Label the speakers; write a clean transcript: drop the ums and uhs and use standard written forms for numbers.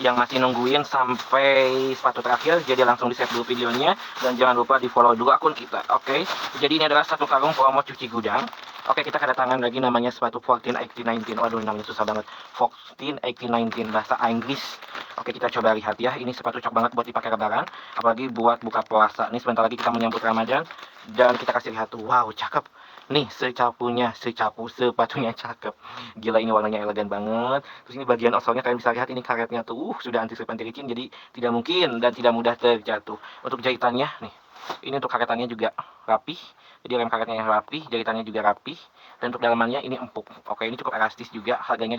Speaker 1: yang masih nungguin sampai sepatu terakhir, jadi langsung di save dulu videonya dan jangan lupa di follow dulu akun kita. Oke, jadi ini adalah satu karung promo cuci gudang. Oke, kita kedatangan lagi namanya sepatu 141819. Waduh, namanya susah banget. 141819 bahasa Inggris. Oke, kita coba lihat ya. Ini sepatu cocok banget buat dipakai lebaran, apalagi buat buka puasa. Ini sebentar lagi kita menyambut Ramadan dan kita kasih lihat tuh. Wow, cakep. Nih, sepatunya cakep. Gila, ini warnanya elegan banget. Terus ini bagian outsole-nya kalian bisa lihat ini karetnya tuh. Sudah anti slip anti licin, jadi tidak mungkin dan tidak mudah terjatuh. Untuk jahitannya nih. Ini untuk karetannya juga rapih. Jadi rem karetnya yang rapih, jahitannya juga rapih. Dan untuk dalamannya ini empuk. Oke, ini cukup elastis juga. Harganya